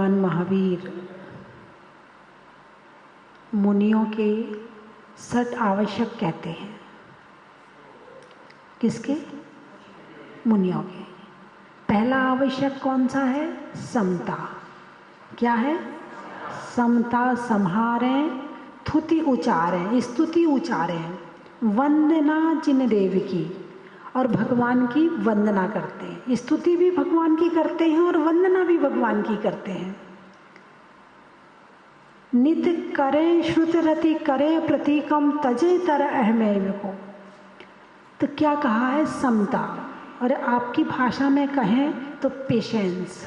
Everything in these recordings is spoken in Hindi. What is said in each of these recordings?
भगवान महावीर मुनियों के 6 आवश्यक कहते हैं। किसके? मुनियों के। पहला आवश्यक कौन सा है? समता। क्या है? समता संहारें, थुति उचारें, स्तुति उचारें, वंदना जिन देव की, और भगवान की वंदना करते हैं। स्तुति भी भगवान की करते हैं और वंदना भी भगवान की करते हैं। नित करें श्रुत रति करें प्रतीकम तजे तर अहमेव को। तो क्या कहा है? समता। और आपकी भाषा में कहें तो पेशेंस।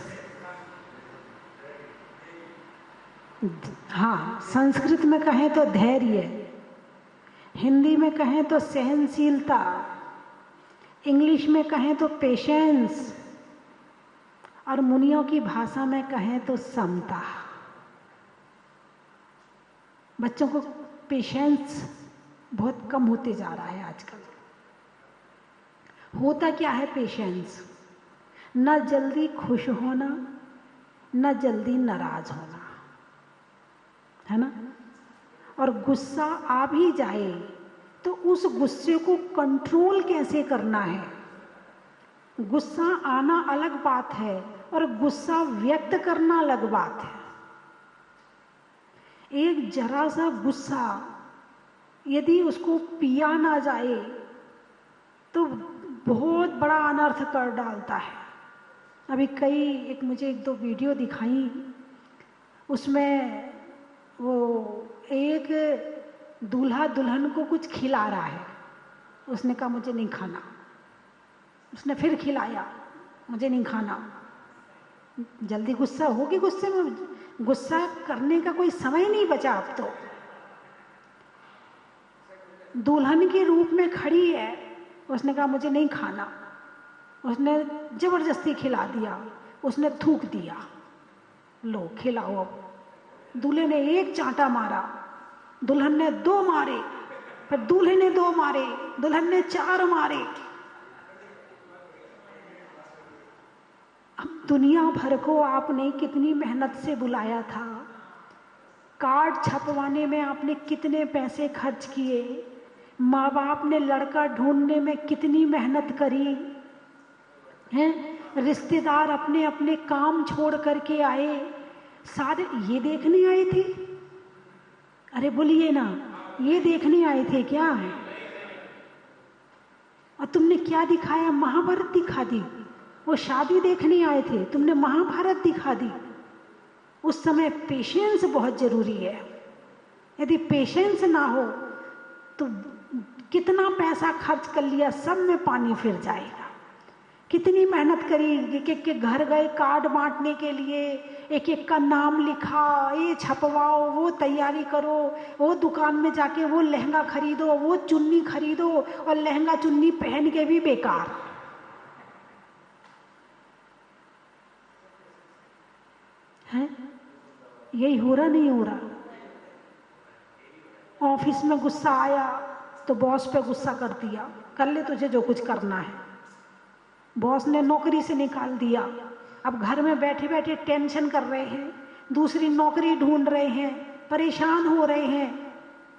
हाँ, संस्कृत में कहें तो धैर्य, हिंदी में कहें तो सहनशीलता, इंग्लिश में कहें तो पेशेंस, और मुनियों की भाषा में कहें तो समता। बच्चों को पेशेंस बहुत कम होते जा रहा है आजकल। होता क्या है पेशेंस? न जल्दी खुश होना, न जल्दी नाराज होना, है ना? और गुस्सा आ भी जाए तो उस गुस्से को कंट्रोल कैसे करना है। गुस्सा आना अलग बात है और गुस्सा व्यक्त करना अलग बात है। एक जरा सा गुस्सा यदि उसको पिया ना जाए तो बहुत बड़ा अनर्थ कर डालता है। अभी मुझे 1-2 वीडियो दिखाई, उसमें वो एक दूल्हा दुल्हन को कुछ खिला रहा है। उसने कहा मुझे नहीं खाना, उसने फिर खिलाया, मुझे नहीं खाना। जल्दी गुस्सा होगी, गुस्से में गुस्सा करने का कोई समय नहीं बचा अब तो। दुल्हन के रूप में खड़ी है, उसने कहा मुझे नहीं खाना, उसने जबरदस्ती खिला दिया, उसने थूक दिया, लो खिलाओ। अब दूल्हे ने 1 चांटा मारा, दुल्हन ने 2 मारे, फिर दूल्हे ने 2 मारे, दुल्हन ने 4 मारे। अब दुनिया भर को आपने कितनी मेहनत से बुलाया था, कार्ड छपवाने में आपने कितने पैसे खर्च किए, माँ बाप ने लड़का ढूंढने में कितनी मेहनत करी हैं, रिश्तेदार अपने अपने काम छोड़ करके आए, सारे ये देखने आए थे। अरे बोलिए ना, ये देखने आए थे क्या? और तुमने क्या दिखाया? महाभारत दिखा दी। वो शादी देखने आए थे, तुमने महाभारत दिखा दी। उस समय पेशेंस बहुत जरूरी है। यदि पेशेंस ना हो तो कितना पैसा खर्च कर लिया सब में पानी फिर जाएगा। कितनी मेहनत करी, एक एक के घर गए कार्ड बांटने के लिए, एक एक का नाम लिखा, ये छपवाओ, वो तैयारी करो, वो दुकान में जाके वो लहंगा खरीदो, वो चुन्नी खरीदो, और लहंगा चुन्नी पहन के भी बेकार। है यही हो रहा? नहीं हो रहा? ऑफिस में गुस्सा आया तो बॉस पे गुस्सा कर दिया, कर ले तुझे जो कुछ करना है। बॉस ने नौकरी से निकाल दिया, अब घर में बैठे बैठे टेंशन कर रहे हैं, दूसरी नौकरी ढूंढ रहे हैं, परेशान हो रहे हैं।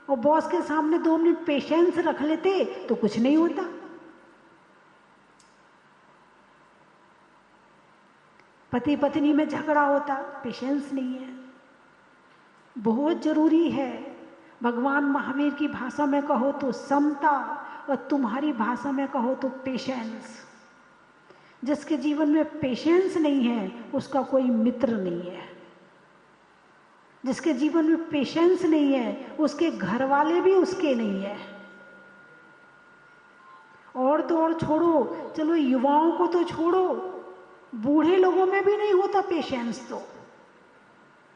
और बॉस के सामने 2 मिनट पेशेंस रख लेते तो कुछ नहीं होता। पति पत्नी में झगड़ा होता, पेशेंस नहीं है। बहुत जरूरी है। भगवान महावीर की भाषा में कहो तो समता, और तुम्हारी भाषा में कहो तो पेशेंस। जिसके जीवन में पेशेंस नहीं है उसका कोई मित्र नहीं है। जिसके जीवन में पेशेंस नहीं है उसके घर वाले भी उसके नहीं है। और तो और छोड़ो, चलो युवाओं को तो छोड़ो, बूढ़े लोगों में भी नहीं होता पेशेंस। तो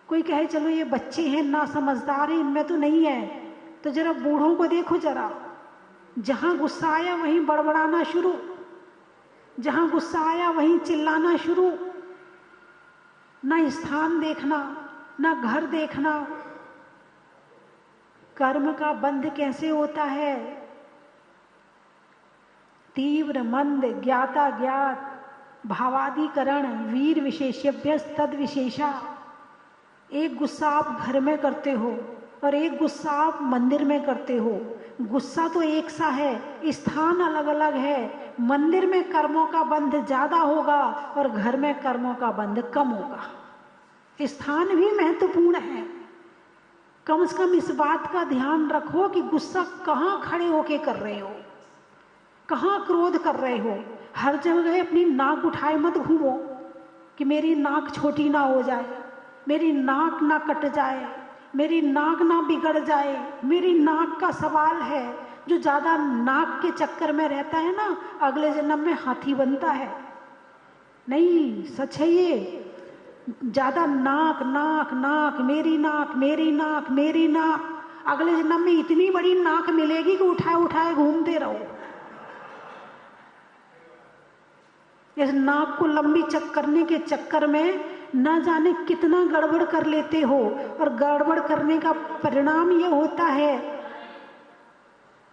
कोई कहे चलो ये बच्चे हैं ना समझदार हैं, इनमें तो नहीं है, तो जरा बूढ़ों को देखो, जरा जहां गुस्सा आया वहीं बड़बड़ाना शुरू, जहां गुस्सा आया वहीं चिल्लाना शुरू, ना स्थान देखना, ना घर देखना। कर्म का बंध कैसे होता है? तीव्र मंद ज्ञाता ज्ञात भावाधिकरण वीर विशेष्यभ्य तद विशेषा। एक गुस्सा आप घर में करते हो और एक गुस्सा आप मंदिर में करते हो। गुस्सा तो एक सा है, स्थान अलग अलग है। मंदिर में कर्मों का बंध ज्यादा होगा और घर में कर्मों का बंध कम होगा। स्थान भी महत्वपूर्ण है। कम से कम इस बात का ध्यान रखो कि गुस्सा कहाँ खड़े होके कर रहे हो, कहाँ क्रोध कर रहे हो। हर जगह अपनी नाक उठाए मत घूमो कि मेरी नाक छोटी ना हो जाए, मेरी नाक ना कट जाए, मेरी नाक ना बिगड़ जाए। मेरी नाक का सवाल है। जो ज़्यादा नाक के चक्कर में रहता है ना, अगले जन्म में हाथी बनता है। नहीं, सच है ये। ज़्यादा नाक नाक नाक, मेरी नाक मेरी नाक मेरी नाक, अगले जन्म में इतनी बड़ी नाक मिलेगी कि उठाए उठाए घूमते रहो। इस नाक को लंबी करने के चक्कर में न जाने कितना गड़बड़ कर लेते हो, और गड़बड़ करने का परिणाम ये होता है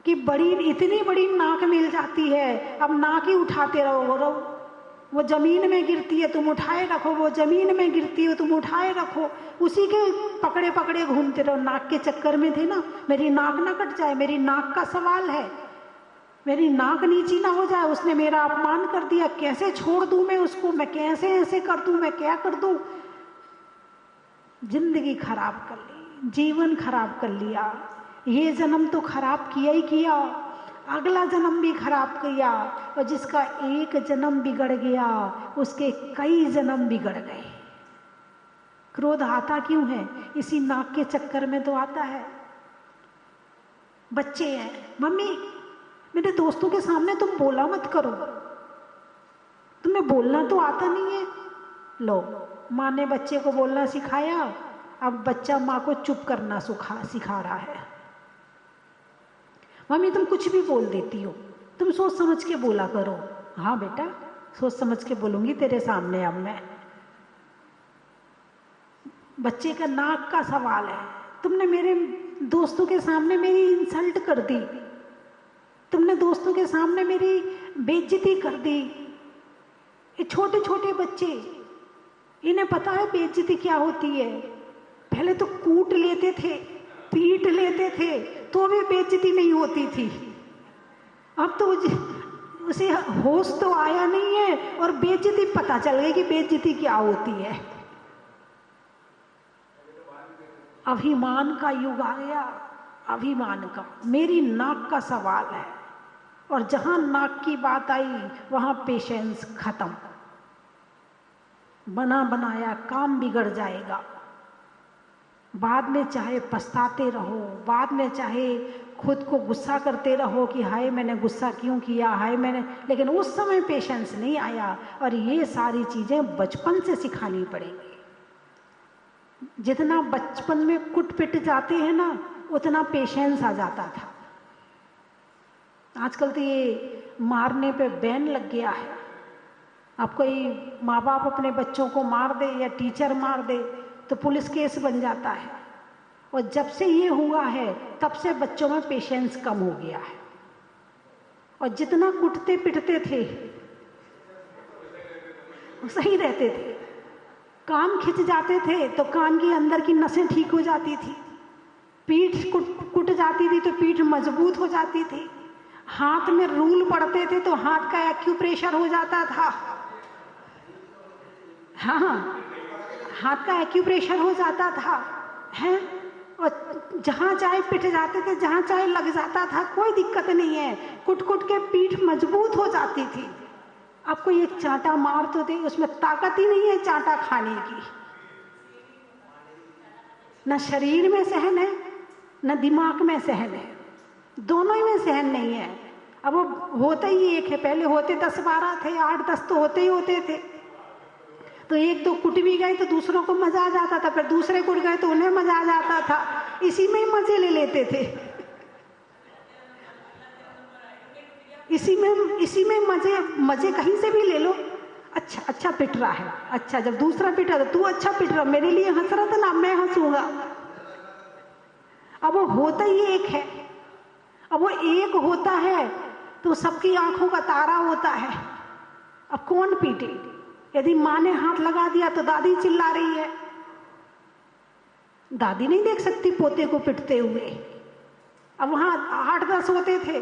कि इतनी बड़ी नाक मिल जाती है। अब नाक ही उठाते रहो, वो जमीन में गिरती है तुम उठाए रखो, वो जमीन में गिरती है तुम उठाए रखो, उसी के पकड़े पकड़े घूमते रहो। नाक के चक्कर में थे ना, मेरी नाक ना कट जाए, मेरी नाक का सवाल है, मेरी नाक नीची ना हो जाए, उसने मेरा अपमान कर दिया, कैसे छोड़ दूं मैं उसको, मैं कैसे ऐसे कर दूं, मैं क्या कर दूं। जिंदगी खराब कर ली, जीवन खराब कर लिया। ये जन्म तो खराब किया ही किया, अगला जन्म भी खराब किया, और जिसका एक जन्म बिगड़ गया उसके कई जन्म बिगड़ गए। क्रोध आता क्यों है? इसी नाक के चक्कर में तो आता है। बच्चे हैं, मम्मी मेरे दोस्तों के सामने तुम बोला मत करो, तुम्हें बोलना तो आता नहीं है। लो, माँ ने बच्चे को बोलना सिखाया, अब बच्चा माँ को चुप करना सिखा रहा है। मम्मी तुम कुछ भी बोल देती हो, तुम सोच समझ के बोला करो। हाँ बेटा, सोच समझ के बोलूंगी तेरे सामने अब मैं। बच्चे का नाक का सवाल है। तुमने मेरे दोस्तों के सामने मेरी इंसल्ट कर दी, तुमने दोस्तों के सामने मेरी बेइज्जती कर दी। ये छोटे छोटे बच्चे, इन्हें पता है बेइज्जती क्या होती है। पहले तो कूट लेते थे, पीट लेते थे, तो भी बेइज्जती नहीं होती थी। अब तो उसे होश तो आया नहीं है और बेइज्जती पता चल गई कि बेइज्जती क्या होती है। अभिमान का युग आ गया, अभिमान का। मेरी नाक का सवाल है, और जहां नाक की बात आई वहां पेशेंस खत्म। बना बनाया काम बिगड़ जाएगा। बाद में चाहे पछताते रहो, बाद में चाहे खुद को गुस्सा करते रहो कि हाय मैंने गुस्सा क्यों किया, हाय मैंने, लेकिन उस समय पेशेंस नहीं आया। और ये सारी चीजें बचपन से सिखानी पड़ेंगी। जितना बचपन में कुट पिट जाते हैं ना, उतना पेशेंस आ जाता था। आजकल तो ये मारने पे बैन लग गया है। अब कोई माँ बाप अपने बच्चों को मार दे या टीचर मार दे तो पुलिस केस बन जाता है। और जब से ये हुआ है तब से बच्चों में पेशेंस कम हो गया है। और जितना कुटते पिटते थे सही रहते थे। कान खिंच जाते थे तो कान के अंदर की नसें ठीक हो जाती थी, पीठ कुट जाती थी तो पीठ मजबूत हो जाती थी, हाथ में रूल पड़ते थे तो हाथ का एक्यूप्रेशर हो जाता था। हाँ, हाथ का एक्यूप्रेशर हो जाता था, हैं? और जहाँ चाहे पिट जाते थे, जहाँ चाहे लग जाता था, कोई दिक्कत नहीं है। कुट कुट के पीठ मजबूत हो जाती थी। अब कोई एक चांटा मार तो दे, उसमें ताकत ही नहीं है चांटा खाने की। न शरीर में सहन है, न दिमाग में सहन है, दोनों ही में सहन नहीं है। अब वो होता ही एक है। पहले होते 10-12 थे, 8-10 तो होते ही होते थे। तो एक दो कुट भी गए तो दूसरों को मजा आ जाता था, फिर दूसरे कुट गए तो उन्हें मजा आ जाता था। इसी में ही मजे ले लेते थे। इसी में मजे कहीं से भी ले लो। अच्छा पिट रहा है, अच्छा जब दूसरा पिट रहा था तू अच्छा पिट रहा, मेरे लिए हंस रहा था ना, मैं हंसूंगा। अब वो होता ही एक है। अब वो एक होता है तो सबकी आंखों का तारा होता है। अब कौन पीटे? यदि माँ ने हाथ लगा दिया तो दादी चिल्ला रही है, दादी नहीं देख सकती पोते को पिटते हुए। अब वहां 8-10 होते थे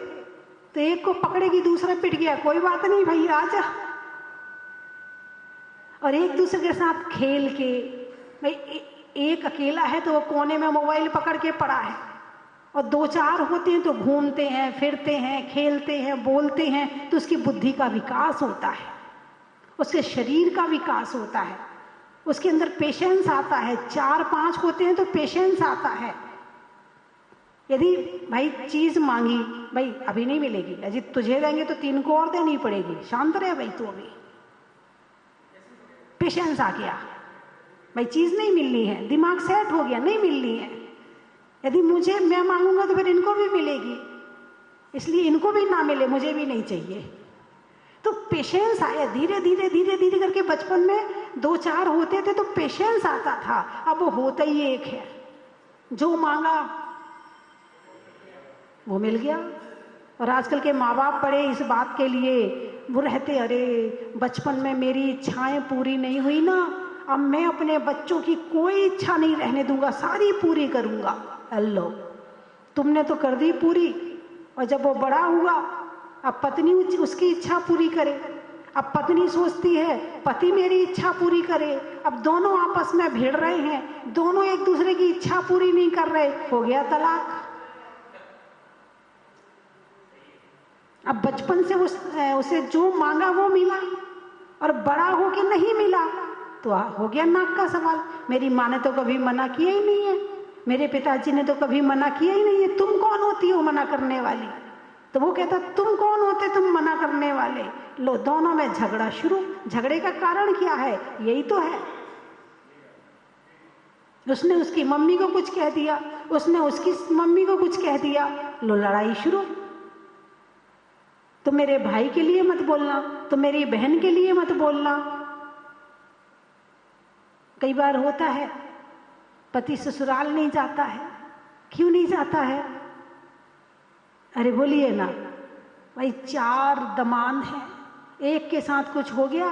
तो एक को पकड़ेगी, दूसरा पिट गया, कोई बात नहीं भाई आजा, और एक दूसरे के साथ खेल के। भाई एक अकेला है तो वो कोने में मोबाइल पकड़ के पड़ा है, और 2-4 होते हैं तो घूमते हैं, फिरते हैं, खेलते हैं, बोलते हैं, तो उसकी बुद्धि का विकास होता है, उसके शरीर का विकास होता है, उसके अंदर पेशेंस आता है। 4-5 होते हैं तो पेशेंस आता है। यदि भाई चीज मांगी, भाई अभी नहीं मिलेगी, अजी तुझे देंगे तो 3 को और देनी पड़ेगी, शांत रहे भाई तू, अभी पेशेंस आ गया, भाई चीज नहीं मिलनी है, दिमाग सेट हो गया, नहीं मिलनी है। यदि मुझे मैं मांगूंगा तो फिर इनको भी मिलेगी, इसलिए इनको भी ना मिले मुझे भी नहीं चाहिए। तो पेशेंस आया धीरे धीरे धीरे धीरे करके। बचपन में 2-4 होते थे तो पेशेंस आता था, अब वो होता ही एक है, जो मांगा वो मिल गया। और आजकल के माँ बाप पड़े इस बात के लिए, वो रहते अरे बचपन में मेरी इच्छाएं पूरी नहीं हुई ना, अब मैं अपने बच्चों की कोई इच्छा नहीं रहने दूंगा, सारी पूरी करूंगा। अल्लो, तुमने तो कर दी पूरी, और जब वो बड़ा हुआ अब पत्नी उसकी इच्छा पूरी करे, अब पत्नी सोचती है पति मेरी इच्छा पूरी करे, अब दोनों आपस में भिड़ रहे हैं, दोनों एक दूसरे की इच्छा पूरी नहीं कर रहे, हो गया तलाक। अब बचपन से उसे जो मांगा वो मिला, और बड़ा हो के नहीं मिला तो हो गया नाक का सवाल। मेरी माँ ने तो कभी मना किया ही नहीं है, मेरे पिताजी ने तो कभी मना किया ही नहीं है, तुम कौन होती हो मना करने वाली? तो वो कहता तुम कौन होते तुम मना करने वाले? लो, दोनों में झगड़ा शुरू। झगड़े का कारण क्या है? यही तो है, उसने उसकी मम्मी को कुछ कह दिया, उसने उसकी मम्मी को कुछ कह दिया, लो लड़ाई शुरू। तो मेरे भाई के लिए मत बोलना, तो मेरी बहन के लिए मत बोलना। कई बार होता है पति ससुराल नहीं जाता है, क्यों नहीं जाता है? अरे बोलिए ना भाई, 4 दमाद हैं, एक के साथ कुछ हो गया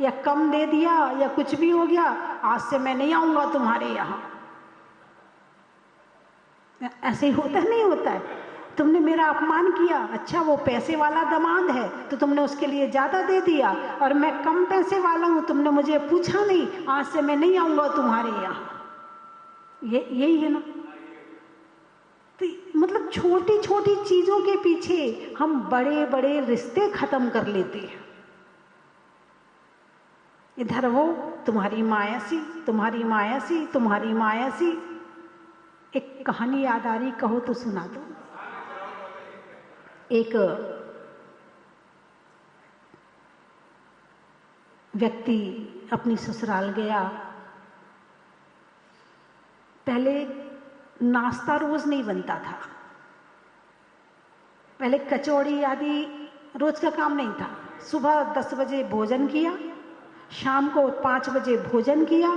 या कम दे दिया या कुछ भी हो गया, आज से मैं नहीं आऊंगा तुम्हारे यहां। ऐसे ही होता नहीं होता है? तुमने मेरा अपमान किया, अच्छा वो पैसे वाला दमाद है तो तुमने उसके लिए ज्यादा दे दिया, और मैं कम पैसे वाला हूं, तुमने मुझे पूछा नहीं, आज से मैं नहीं आऊंगा तुम्हारे यहां। यही है ना? तो मतलब छोटी छोटी चीजों के पीछे हम बड़े बड़े रिश्ते खत्म कर लेते हैं। इधर वो तुम्हारी मायासी, तुम्हारी मायासी, तुम्हारी मायासी। एक कहानी याद आ रही, कहो तो सुना दो। एक व्यक्ति अपनी ससुराल गया, पहले नाश्ता रोज नहीं बनता था, पहले कचौड़ी आदि रोज का काम नहीं था। सुबह 10 बजे भोजन किया, शाम को 5 बजे भोजन किया,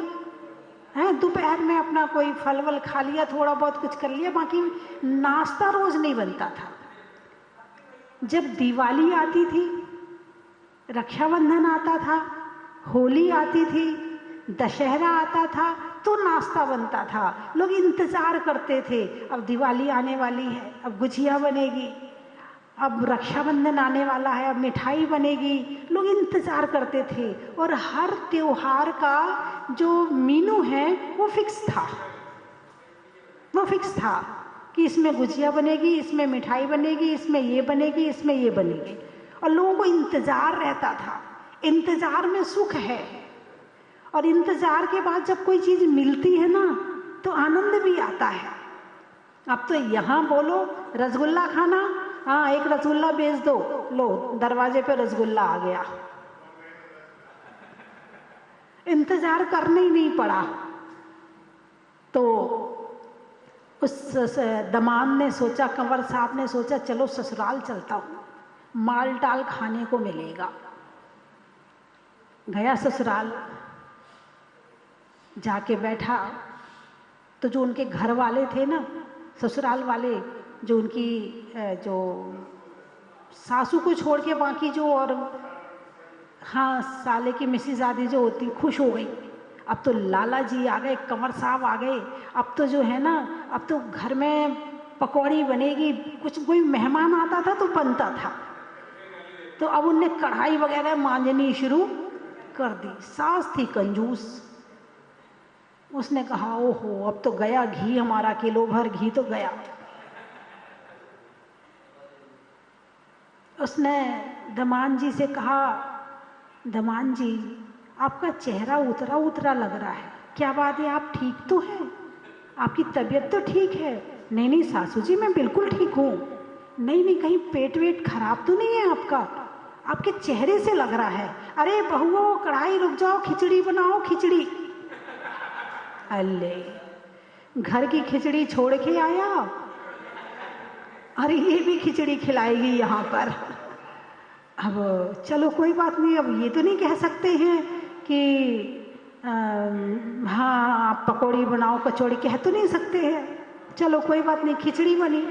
है दोपहर में अपना कोई फल वल खा लिया, थोड़ा बहुत कुछ कर लिया, बाकी नाश्ता रोज नहीं बनता था। जब दिवाली आती थी, रक्षाबंधन आता था, होली आती थी, दशहरा आता था, तो नाश्ता बनता था। लोग इंतजार करते थे, अब दिवाली आने वाली है, अब गुजिया बनेगी, अब रक्षाबंधन आने वाला है, अब मिठाई बनेगी। लोग इंतजार करते थे, और हर त्योहार का जो मेनू है वो फिक्स था, वो फिक्स था कि इसमें गुजिया बनेगी, इसमें मिठाई बनेगी, इसमें ये बनेगी, इसमें ये बनेगी, और लोगों को इंतजार रहता था। इंतजार में सुख है, और इंतजार के बाद जब कोई चीज मिलती है ना तो आनंद भी आता है। अब तो यहां बोलो रसगुल्ला खाना, हाँ एक रसगुल्ला बेच दो, लो दरवाजे पे रसगुल्ला आ गया। इंतजार करना ही नहीं पड़ा। तो उस दमाद ने सोचा, कंवर साहब ने सोचा, चलो ससुराल चलता हूं, माल टाल खाने को मिलेगा। गया ससुराल, जाके बैठा, तो जो उनके घर वाले थे ना, ससुराल वाले, जो उनकी जो सासू को छोड़ के बाकी जो, और हाँ साले की मिसेज आदि जो होती, खुश हो गई। अब तो लाला जी आ गए, कंवर साहब आ गए, अब तो जो है ना, अब तो घर में पकौड़ी बनेगी, कुछ कोई मेहमान आता था तो बनता था। तो अब उनने कढ़ाई वगैरह मांजनी शुरू कर दी। सास थी कंजूस, उसने कहा ओहो अब तो गया घी हमारा, किलो भर घी तो गया। उसने दमान जी से कहा, दमान जी आपका चेहरा उतरा उतरा लग रहा है, क्या बात है, आप ठीक तो हैं, आपकी तबीयत तो ठीक है? नहीं नहीं सासू जी मैं बिल्कुल ठीक हूँ। नहीं नहीं कहीं पेट वेट खराब तो नहीं है आपका, आपके चेहरे से लग रहा है। अरे बहुओं कढ़ाई रुक जाओ, खिचड़ी बनाओ खिचड़ी। अल्ले घर की खिचड़ी छोड़ के आया, अरे ये भी खिचड़ी खिलाएगी यहाँ पर। अब चलो कोई बात नहीं, अब ये तो नहीं कह सकते हैं कि हाँ आप पकौड़ी बनाओ कचौड़ी, कह तो नहीं सकते हैं। चलो कोई बात नहीं, खिचड़ी बनी,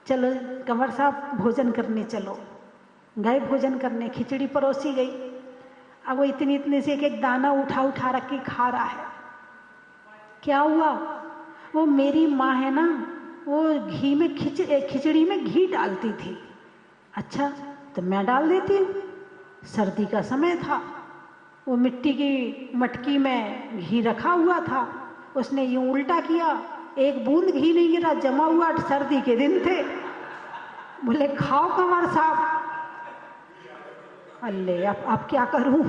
चलो कंवर साहब भोजन करने चलो। गए भोजन करने, खिचड़ी परोसी गई। अब वो इतनी इतने से एक एक दाना उठा उठा रख के खा रहा है। क्या हुआ, वो मेरी माँ है ना, वो घी में खिचड़ी में घी डालती थी। अच्छा तो मैं डाल देती हूँ। सर्दी का समय था, वो मिट्टी की मटकी में घी रखा हुआ था, उसने यूं उल्टा किया, एक बूंद घी नहीं गिरा, जमा हुआ, सर्दी के दिन थे। बोले खाओ कंवर साहब। अल्ले अब क्या करूं,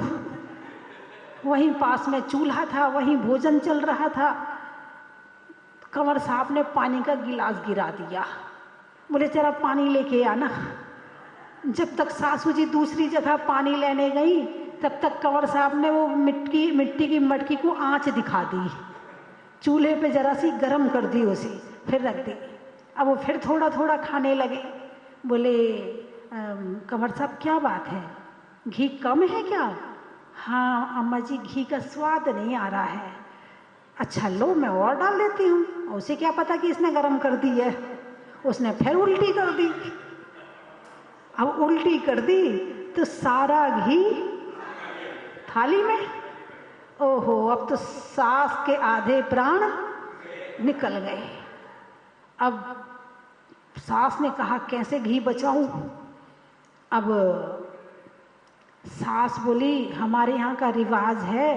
वहीं पास में चूल्हा था, वहीं भोजन चल रहा था। कंवर साहब ने पानी का गिलास गिरा दिया। बोले जरा पानी लेके आना। जब तक सासू जी दूसरी जगह पानी लेने गई, तब तक कंवर साहब ने वो मिट्टी की मटकी को आंच दिखा दी, चूल्हे पे जरा सी गर्म कर दी उसे, फिर रख दी। अब वो फिर थोड़ा थोड़ा खाने लगे। बोले कंवर साहब क्या बात है, घी कम है क्या? हाँ अम्मा जी घी का स्वाद नहीं आ रहा है। अच्छा लो मैं और डाल देती हूँ, उसे क्या पता कि इसने गर्म कर दी है। उसने फिर उल्टी कर दी। अब उल्टी कर दी तो सारा घी थाली में। ओहो अब तो सास के आधे प्राण निकल गए। अब सास ने कहा कैसे घी बचाऊं। अब सास बोली हमारे यहाँ का रिवाज है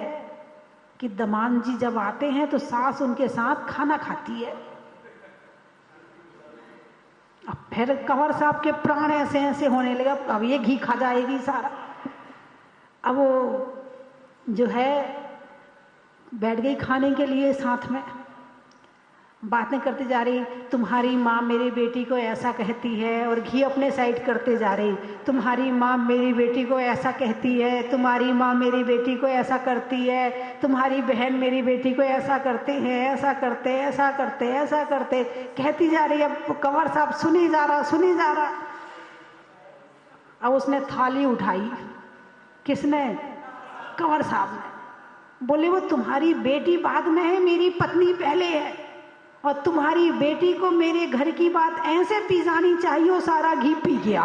कि दमान जी जब आते हैं तो सास उनके साथ खाना खाती है। अब फिर कंवर साहब के प्राण ऐसे ऐसे होने लगे, अब ये घी खा जाएगी सारा। अब वो जो है बैठ गई खाने के लिए, साथ में बातें करती जा रही, तुम्हारी माँ मेरी बेटी को ऐसा कहती है, और घी अपने साइड करते जा रही, तुम्हारी माँ मेरी बेटी को ऐसा कहती है, तुम्हारी माँ मेरी बेटी को ऐसा करती है, तुम्हारी बहन मेरी बेटी को ऐसा करते हैं, ऐसा करते ऐसा करते ऐसा करते, कहती जा रही। अब कंवर साहब सुनी जा रहा। अब उसने थाली उठाई, किसने? कंवर साहब ने। बोले वो तुम्हारी बेटी बाद में है, मेरी पत्नी पहले है, और तुम्हारी बेटी को मेरे घर की बात ऐसे पी जानी चाहिए। वो सारा घी पी गया।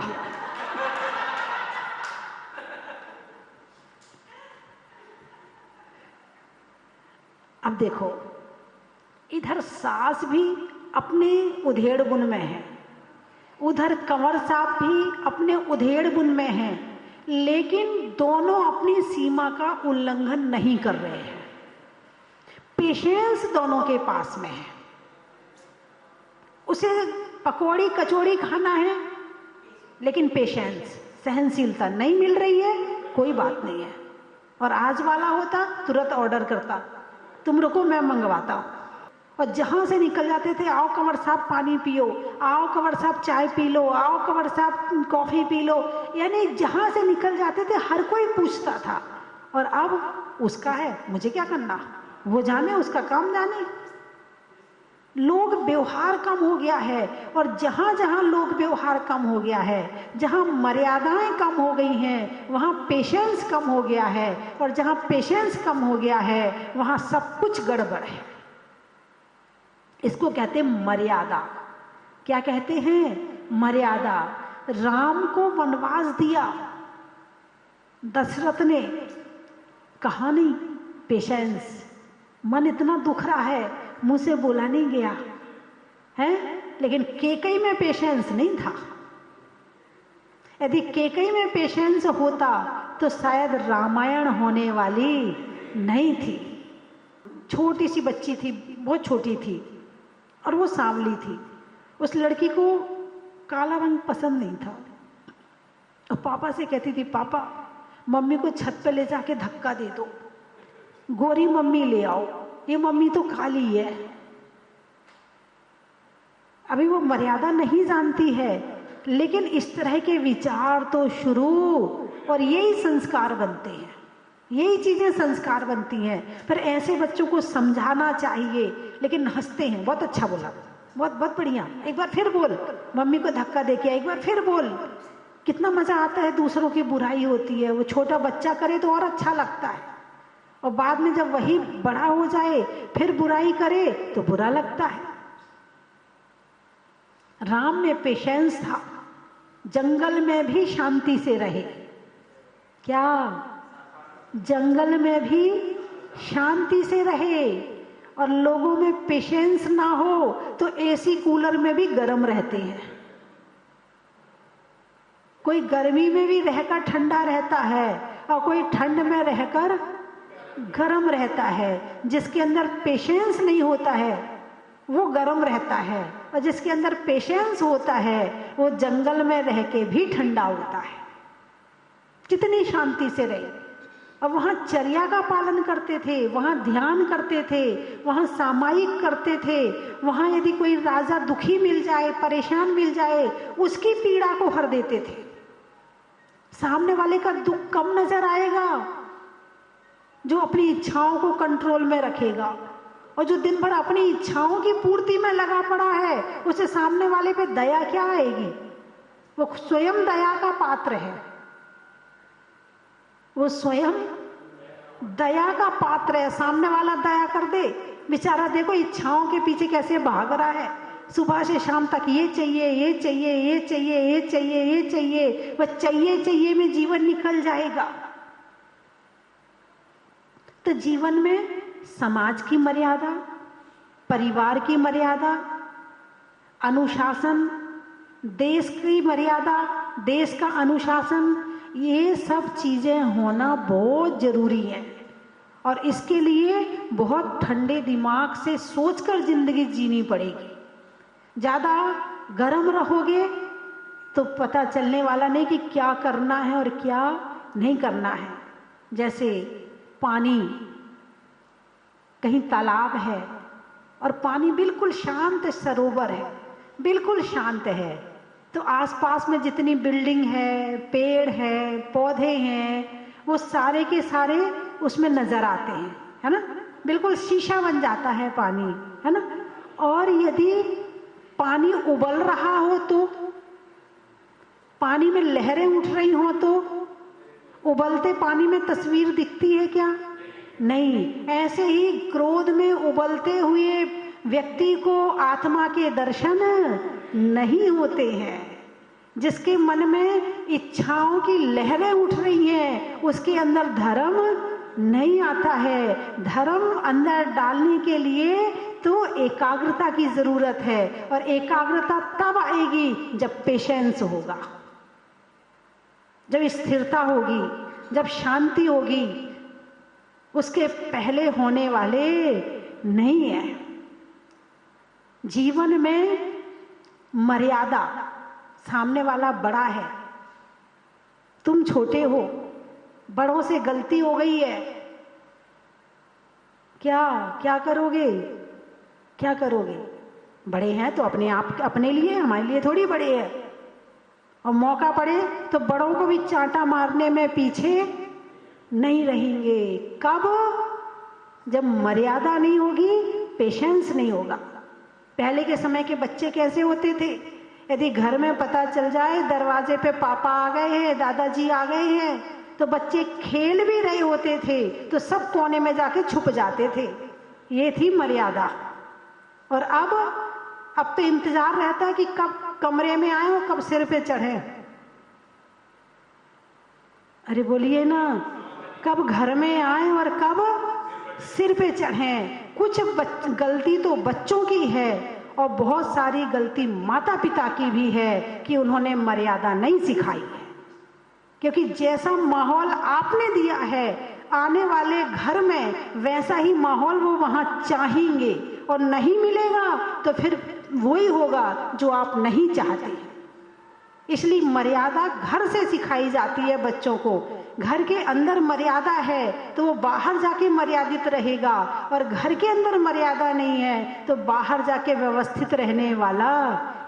अब देखो इधर सास भी अपने उधेड़ बुन में है, उधर कंवर साहब भी अपने उधेड़ बुन में हैं, लेकिन दोनों अपनी सीमा का उल्लंघन नहीं कर रहे हैं। पेशेंस दोनों के पास में है। उसे पकौड़ी कचौड़ी खाना है, लेकिन पेशेंस सहनशीलता नहीं मिल रही है, कोई बात नहीं है। और आज वाला होता तुरंत ऑर्डर करता, तुम रुको मैं मंगवाता हूँ। और जहाँ से निकल जाते थे, आओ कंवर साहब पानी पियो, आओ कंवर साहब चाय पी लो, आओ कंवर साहब कॉफ़ी पी लो, यानी जहाँ से निकल जाते थे हर कोई पूछता था। और अब उसका है, मुझे क्या करना, वो जाने, उसका काम जाने। लोग व्यवहार कम हो गया है, और जहाँ जहाँ लोग व्यवहार कम हो गया है, जहाँ मर्यादाएं कम हो गई हैं, वहाँ पेशेंस कम हो गया है, और जहाँ पेशेंस कम हो गया है वहाँ सब कुछ गड़बड़ है। इसको कहते हैं मर्यादा। क्या कहते हैं? मर्यादा। राम को वनवास दिया दशरथ ने, कहा नहीं पेशेंस। मन इतना दुख रहा है, मुंह से बोला नहीं गया है, लेकिन कैकेयी में पेशेंस नहीं था। यदि कैकेयी में पेशेंस होता तो शायद रामायण होने वाली नहीं थी। छोटी सी बच्ची थी, बहुत छोटी थी, और वो सांवली थी। उस लड़की को काला रंग पसंद नहीं था, और पापा से कहती थी, पापा मम्मी को छत पे ले जाके धक्का दे दो, गोरी मम्मी ले आओ, ये मम्मी तो काली है। अभी वो मर्यादा नहीं जानती है, लेकिन इस तरह के विचार तो शुरू, और यही संस्कार बनते हैं, यही चीजें संस्कार बनती हैं। फिर ऐसे बच्चों को समझाना चाहिए, लेकिन हंसते हैं। बहुत अच्छा बोला, बहुत बहुत बढ़िया, एक बार फिर बोल, मम्मी को धक्का दे के एक बार फिर बोल। कितना मजा आता है, दूसरों की बुराई होती है, वो छोटा बच्चा करे तो और अच्छा लगता है, और बाद में जब वही बड़ा हो जाए फिर बुराई करे तो बुरा लगता है। राम में पेशेंस था, जंगल में भी शांति से रहे। क्या? जंगल में भी शांति से रहे, और लोगों में पेशेंस ना हो तो एसी कूलर में भी गर्म रहते हैं। कोई गर्मी में भी रहकर ठंडा रहता है, और कोई ठंड में रहकर गर्म रहता है। जिसके अंदर पेशेंस नहीं होता है वो गर्म रहता है, और जिसके अंदर पेशेंस होता है वो जंगल में रह के भी ठंडा होता है। कितनी शांति से रहे। और वहां चर्या का पालन करते थे, वहां ध्यान करते थे, वहां सामायिक करते थे। वहां यदि कोई राजा दुखी मिल जाए, परेशान मिल जाए, उसकी पीड़ा को हर देते थे। सामने वाले का दुख कम नजर आएगा जो अपनी इच्छाओं को कंट्रोल में रखेगा, और जो दिन भर अपनी इच्छाओं की पूर्ति में लगा पड़ा है, उसे सामने वाले पे दया क्या आएगी? वो स्वयं दया का पात्र है, वो स्वयं दया का पात्र है। सामने वाला दया कर दे, बेचारा देखो इच्छाओं के पीछे कैसे भाग रहा है, सुबह से शाम तक ये चाहिए, ये चाहिए, ये चाहिए, ये चाहिए, ये चाहिए, वह चाहिए में जीवन निकल जाएगा। तो जीवन में समाज की मर्यादा, परिवार की मर्यादा, अनुशासन, देश की मर्यादा, देश का अनुशासन, ये सब चीजें होना बहुत जरूरी है। और इसके लिए बहुत ठंडे दिमाग से सोचकर जिंदगी जीनी पड़ेगी। ज्यादा गर्म रहोगे तो पता चलने वाला नहीं कि क्या करना है और क्या नहीं करना है। जैसे पानी, कहीं तालाब है और पानी बिल्कुल शांत सरोवर है, बिल्कुल शांत है, तो आसपास में जितनी बिल्डिंग है, पेड़ है, पौधे हैं, वो सारे के सारे उसमें नजर आते हैं, है ना। बिल्कुल शीशा बन जाता है पानी, है ना। और यदि पानी उबल रहा हो तो, पानी में लहरें उठ रही हो तो, उबलते पानी में तस्वीर दिखती है क्या? नहीं। ऐसे ही क्रोध में उबलते हुए व्यक्ति को आत्मा के दर्शन नहीं होते हैं। जिसके मन में इच्छाओं की लहरें उठ रही हैं, उसके अंदर धर्म नहीं आता है। धर्म अंदर डालने के लिए तो एकाग्रता की जरूरत है, और एकाग्रता तब आएगी जब पेशेंस होगा, जब स्थिरता होगी, जब शांति होगी। उसके पहले होने वाले नहीं है। जीवन में मर्यादा, सामने वाला बड़ा है, तुम छोटे हो, बड़ों से गलती हो गई है, क्या करोगे? क्या करोगे? बड़े हैं तो अपने आप, अपने लिए, हमारे लिए थोड़ी बड़े हैं। और मौका पड़े तो बड़ों को भी चांटा मारने में पीछे नहीं रहेंगे। कब? जब मर्यादा नहीं होगी, पेशेंस नहीं होगा। पहले के समय के बच्चे कैसे होते थे? यदि घर में पता चल जाए दरवाजे पे पापा आ गए हैं, दादाजी आ गए हैं, तो बच्चे खेल भी रहे होते थे तो सब कोने में जाके छुप जाते थे। ये थी मर्यादा। और अब तो इंतजार रहता है कि कब कमरे में आए और कब सिर पे चढ़े। अरे बोलिए ना, कब घर में आए और कब सिर पे चढ़ें। कुछ गलती तो बच्चों की है और बहुत सारी गलती माता पिता की भी है कि उन्होंने मर्यादा नहीं सिखाई है। क्योंकि जैसा माहौल आपने दिया है आने वाले घर में वैसा ही माहौल वो वहां चाहेंगे, और नहीं मिलेगा तो फिर वही होगा जो आप नहीं चाहते। इसलिए मर्यादा घर से सिखाई जाती है बच्चों को। घर के अंदर मर्यादा है तो वो बाहर जाके मर्यादित रहेगा, और घर के अंदर मर्यादा नहीं है तो बाहर जाके व्यवस्थित रहने वाला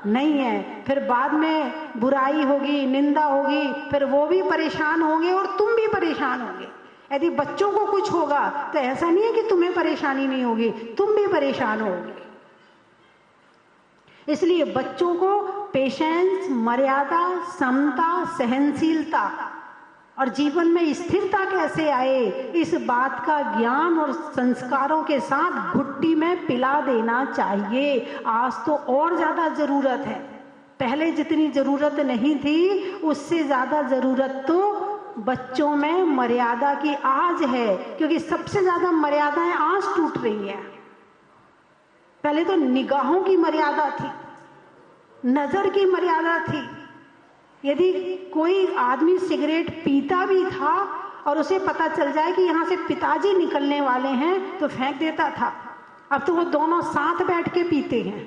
नहीं है। फिर बाद में बुराई होगी, निंदा होगी, फिर वो भी परेशान होंगे और तुम भी परेशान होंगे। यदि बच्चों को कुछ होगा तो ऐसा नहीं है कि तुम्हें परेशानी नहीं होगी, तुम भी परेशान होगे। इसलिए बच्चों को पेशेंस, मर्यादा, समता, सहनशीलता और जीवन में स्थिरता कैसे आए, इस बात का ज्ञान और संस्कारों के साथ घुट्टी में पिला देना चाहिए। आज तो और ज्यादा जरूरत है, पहले जितनी जरूरत नहीं थी उससे ज्यादा जरूरत तो बच्चों में मर्यादा की आज है, क्योंकि सबसे ज्यादा मर्यादाएं आज टूट रही हैं। पहले तो निगाहों की मर्यादा थी, नजर की मर्यादा थी। यदि कोई आदमी सिगरेट पीता भी था और उसे पता चल जाए कि यहाँ से पिताजी निकलने वाले हैं तो फेंक देता था। अब तो वो दोनों साथ बैठ के पीते हैं।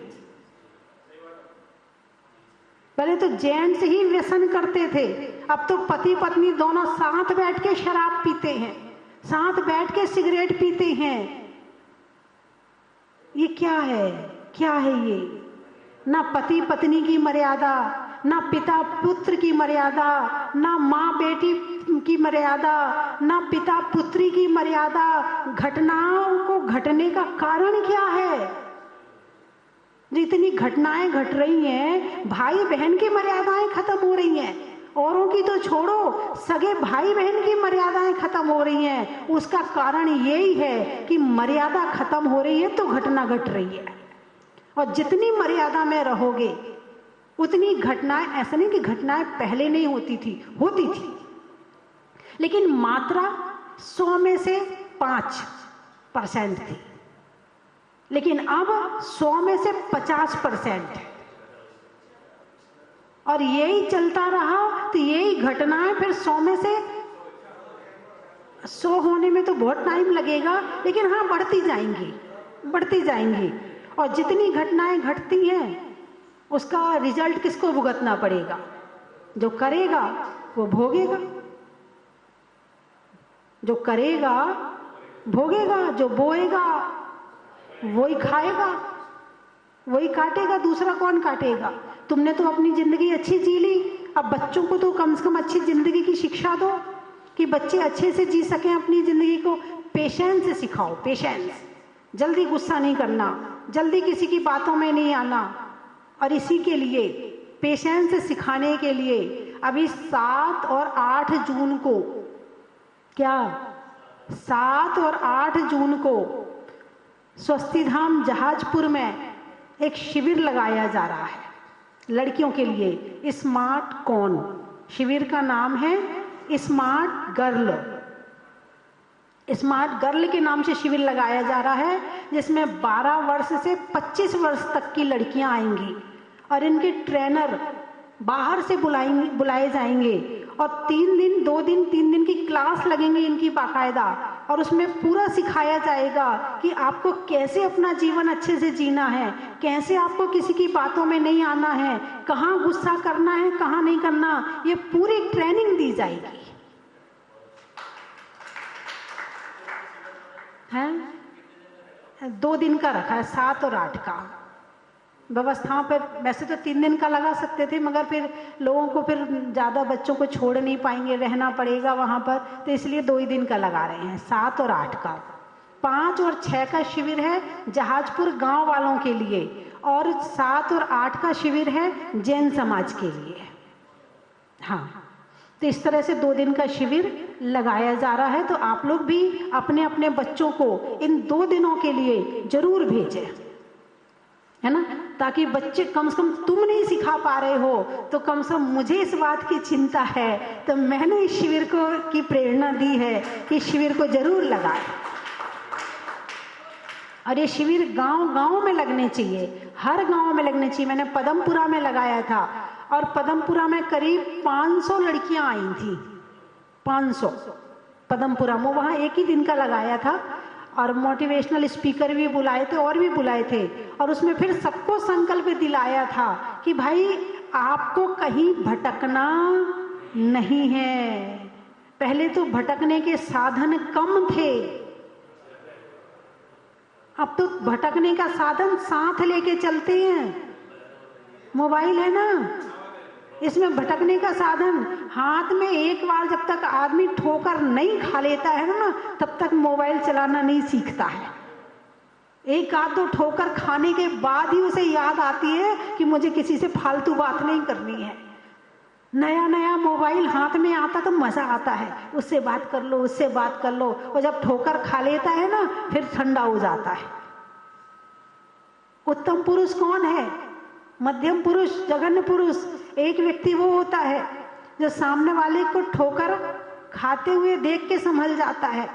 पहले तो जेंट्स ही व्यसन करते थे, अब तो पति पत्नी दोनों साथ बैठ के शराब पीते हैं, साथ बैठ के सिगरेट पीते हैं। ये क्या है, क्या है ये? ना पति पत्नी की मर्यादा, ना पिता पुत्र की मर्यादा, ना माँ बेटी की मर्यादा, ना पिता पुत्री की मर्यादा। घटनाओं को घटने का कारण क्या है? जितनी घटनाएं घट रही हैं, भाई बहन की मर्यादाएं खत्म हो रही हैं। औरों की तो छोड़ो, सगे भाई बहन की मर्यादाएं खत्म हो रही हैं। उसका कारण यही है कि मर्यादा खत्म हो रही है तो घटना घट रही है। और जितनी मर्यादा में रहोगे उतनी घटनाएं, ऐसा नहीं कि घटनाएं पहले नहीं होती थी, होती थी, लेकिन मात्रा 100 में से 5% थी, लेकिन अब 100 में से 50% है। और यही चलता रहा तो यही घटनाएं फिर 100 में से 100 होने में तो बहुत टाइम लगेगा, लेकिन हाँ बढ़ती जाएंगी, बढ़ती जाएंगी। और जितनी घटनाएं घटती हैं उसका रिजल्ट किसको भुगतना पड़ेगा? जो करेगा वो भोगेगा, जो करेगा भोगेगा, जो बोएगा वही खाएगा, वही काटेगा, दूसरा कौन काटेगा? तुमने तो अपनी जिंदगी अच्छी जी ली, अब बच्चों को तो कम से कम अच्छी जिंदगी की शिक्षा दो कि बच्चे अच्छे से जी सकें अपनी जिंदगी को। पेशेंस से सिखाओ, पेशेंस, जल्दी गुस्सा नहीं करना, जल्दी किसी की बातों में नहीं आना। और इसी के लिए, पेशेंस से सिखाने के लिए अभी 7 और 8 जून को, क्या 7 और 8 जून को स्वस्तिधाम जहाजपुर में एक शिविर लगाया जा रहा है लड़कियों के लिए। स्मार्ट कौन, शिविर का नाम है स्मार्ट गर्ल। स्मार्ट गर्ल के नाम से शिविर लगाया जा रहा है, जिसमें 12 वर्ष से 25 वर्ष तक की लड़कियां आएंगी और इनके ट्रेनर बाहर से बुलाए जाएंगे और 3 दिन 2 दिन 3 दिन की क्लास लगेंगी इनकी बाकायदा। और उसमें पूरा सिखाया जाएगा कि आपको कैसे अपना जीवन अच्छे से जीना है, कैसे आपको किसी की बातों में नहीं आना है, कहाँ गुस्सा करना है, कहाँ नहीं करना, ये पूरी ट्रेनिंग दी जाएगी। हैं 2 दिन का रखा है, 7 और 8 का। व्यवस्थाओं पर वैसे तो 3 दिन का लगा सकते थे, मगर फिर लोगों को फिर ज़्यादा बच्चों को छोड़ नहीं पाएंगे, रहना पड़ेगा वहाँ पर, तो इसलिए 2 ही दिन का लगा रहे हैं, 7 और 8 का। 5 और 6 का शिविर है जहाजपुर गांव वालों के लिए, और 7 और 8 का शिविर है जैन समाज के लिए। हाँ, तो इस तरह से 2 दिन का शिविर लगाया जा रहा है। तो आप लोग भी अपने अपने बच्चों को इन 2 दिनों के लिए जरूर भेजें, है ना, ताकि बच्चे, कम से कम तुम नहीं सिखा पा रहे हो तो कम से कम मुझे इस बात की चिंता है, तो मैंने इस शिविर को की प्रेरणा दी है कि शिविर को जरूर लगाएं। और ये शिविर गांव-गांव में लगने चाहिए, हर गांव में लगने चाहिए। मैंने पदमपुरा में लगाया था और पदमपुरा में करीब 500 लड़कियां आई थी, 500 पदमपुरा में। वहाँ एक ही दिन का लगाया था और मोटिवेशनल स्पीकर भी बुलाए थे और भी बुलाए थे। और उसमें फिर सबको संकल्प दिलाया था कि भाई आपको कहीं भटकना नहीं है। पहले तो भटकने के साधन कम थे, अब तो भटकने का साधन साथ लेके चलते हैं। मोबाइल है ना, इसमें भटकने का साधन हाथ में एक बार जब तक आदमी ठोकर नहीं खा लेता है ना, तब तक मोबाइल चलाना नहीं सीखता है। एक आध दो ठोकर खाने के बाद ही उसे याद आती है कि मुझे किसी से फालतू बात नहीं करनी है। नया नया मोबाइल हाथ में आता तो मजा आता है, उससे बात कर लो, उससे बात कर लो। और जब ठोकर खा लेता है ना, फिर ठंडा हो जाता है। उत्तम पुरुष कौन है? मध्यम पुरुष, जघन्य पुरुष। एक व्यक्ति वो होता है जो सामने वाले को ठोकर खाते हुए देख के संभल जाता है,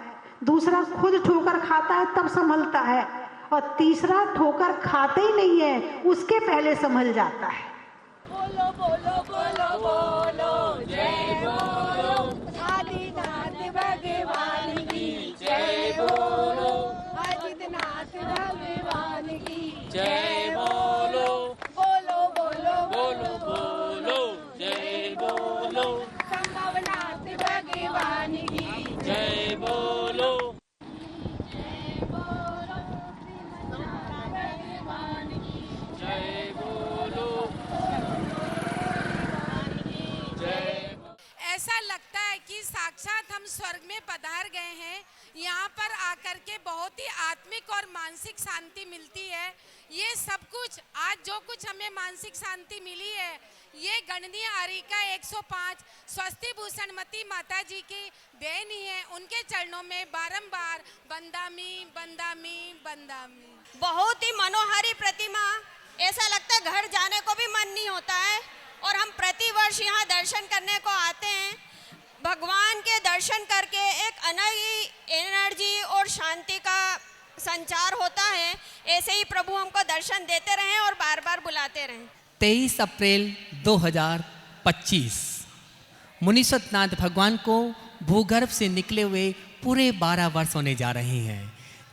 दूसरा खुद ठोकर खाता है तब संभलता है, और तीसरा ठोकर खाते ही नहीं है उसके पहले संभल जाता है। बोलो बोलो बोलो बोलो जय बोलो, आदिनाथ भगवान की जय बोलो, आदिनाथ भगवान की जय बोलो, बोलो बोलो बोलो बोलो जय बोलो, संभवनाथ भगवान की जय बोलो, जय बोलो, भगवान की जय बोलो। ऐसा लगता है कि साक्षात हम स्वर्ग में पधार गए हैं। यहाँ पर आकर के बहुत ही आत्मिक और मानसिक शांति मिलती है। ये सब कुछ आज जो कुछ हमें मानसिक शांति मिली है, ये गणनीय आरिका 105 स्वस्ति भूषणमती माता जी की देन ही है। उनके चरणों में बारंबार बंदामी बंदामी बंदामी। बहुत ही मनोहारी प्रतिमा, ऐसा लगता है घर जाने को भी मन नहीं होता है। और हम प्रतिवर्ष यहाँ दर्शन करने को आते हैं। भगवान के दर्शन करके एक अलग ही एनर्जी और शांति का संचार होता है। ऐसे ही प्रभु हमको दर्शन देते रहें और बार बार बुलाते रहें। 23 अप्रैल 2025 मुनीश्वरनाथ भगवान को भूगर्भ से निकले हुए पूरे 12 वर्ष होने जा रहे हैं।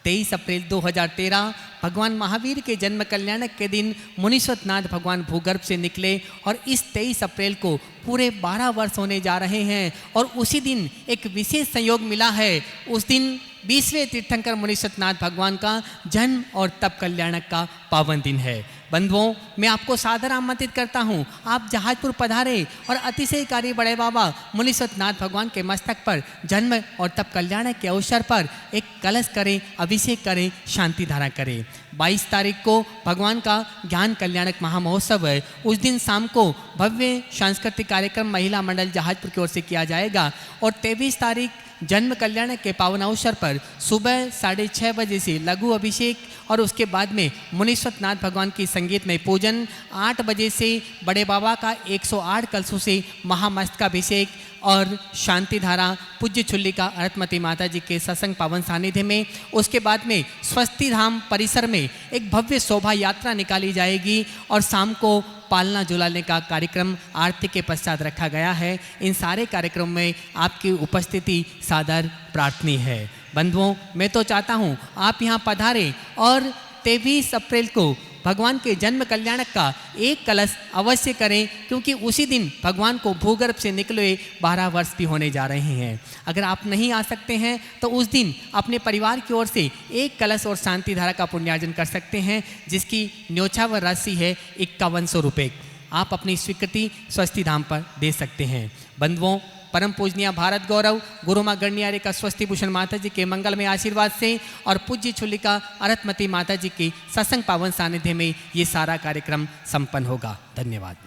23 अप्रैल 2013 भगवान महावीर के जन्म कल्याणक के दिन मुनीश्वरनाथ भगवान भूगर्भ से निकले और इस 23 अप्रैल को पूरे 12 वर्ष होने जा रहे हैं। और उसी दिन एक विशेष संयोग मिला है। उस दिन 20वें तीर्थंकर मुनीश्वरनाथ भगवान का जन्म और तप कल्याणक का पावन दिन है। बंधुओं, मैं आपको सादर आमंत्रित करता हूँ, आप जहाजपुर पधारे और अतिशयकारी बड़े बाबा मुनीश्वरनाथ भगवान के मस्तक पर जन्म और तप कल्याणक के अवसर पर एक कलश करें, अभिषेक करें, शांति धारा करें। 22 तारीख को भगवान का ज्ञान कल्याणक महामहोत्सव है। उस दिन शाम को भव्य सांस्कृतिक कार्यक्रम महिला मंडल जहाजपुर की ओर से किया जाएगा। और 23 तारीख जन्म कल्याण के पावन अवसर पर सुबह 6:30 बजे से लघु अभिषेक और उसके बाद में मुनीश्वरनाथ भगवान की संगीतमय पूजन, 8 बजे से बड़े बाबा का 108 कलशों से महामस्तकाभिषेक और शांति धारा पूज्य चुल्लिका अरतमती माता जी के सत्संग पावन सानिध्य में। उसके बाद में स्वस्ति धाम परिसर में एक भव्य शोभा यात्रा निकाली जाएगी और शाम को पालना झुलाने का कार्यक्रम आरती के पश्चात रखा गया है। इन सारे कार्यक्रमों में आपकी उपस्थिति सादर प्रार्थनीय है। बंधुओं, मैं तो चाहता हूँ आप यहाँ पधारें और 23 अप्रैल को भगवान के जन्म कल्याणक का एक कलश अवश्य करें, क्योंकि उसी दिन भगवान को भूगर्भ से निकले 12 वर्ष भी होने जा रहे हैं। अगर आप नहीं आ सकते हैं तो उस दिन अपने परिवार की ओर से एक कलश और शांति धारा का पुण्यार्जन कर सकते हैं, जिसकी न्योछावर राशि है 5100 रुपये। आप अपनी स्वीकृति स्वस्ति धाम पर दे सकते हैं। बंधुओं, परम पूजनीय भारत गौरव गुरु माँ गणनियारे का स्वस्ति भूषण माता जी के मंगलमय आशीर्वाद से और पूज्य चुल्लिका अरतमती माता जी के सत्संग पावन सानिध्य में ये सारा कार्यक्रम संपन्न होगा। धन्यवाद।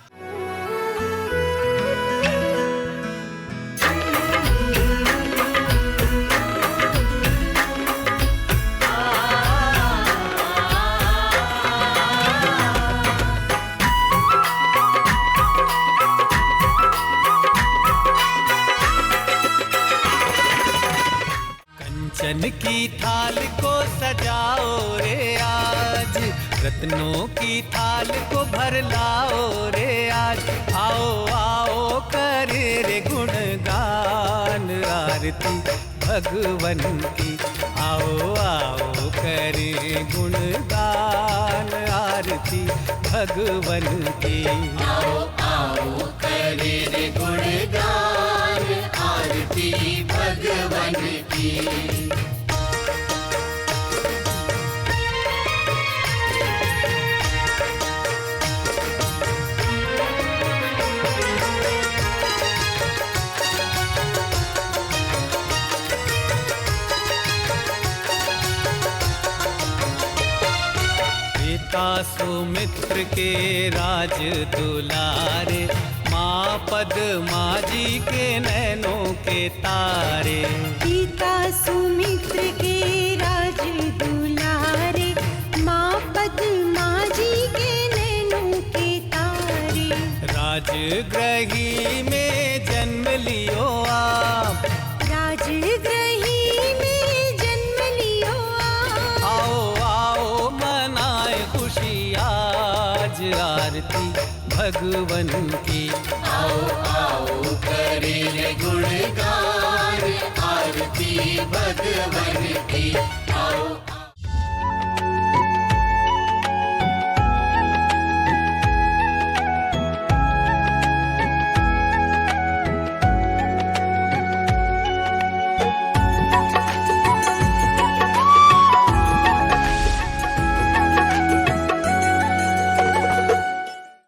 कंचन की थाल को सजाओ रे आज, रत्नों की थाल को भर लाओ रे आज। आओ आओ करे रे गुणगान आरती भगवन की, आओ आओ करे गुणगान आरती भगवन की। आओ आओ करे रे गुणगान आरती भगवन की। पिता सुमित्र के राज दुलारे, माँ पद्मा जी के नैनों के तारे। पिता सुमित्र के राज दुलारे, माँ पद्मा जी के नैनों के तारे। राजगृही में जन्म लियो आप, राजगृही में जन्म लियो आप। आओ आओ मनाए खुशी आज आरती भगवन की। आओ आओ करे रे गुणगान आरती भगवन की।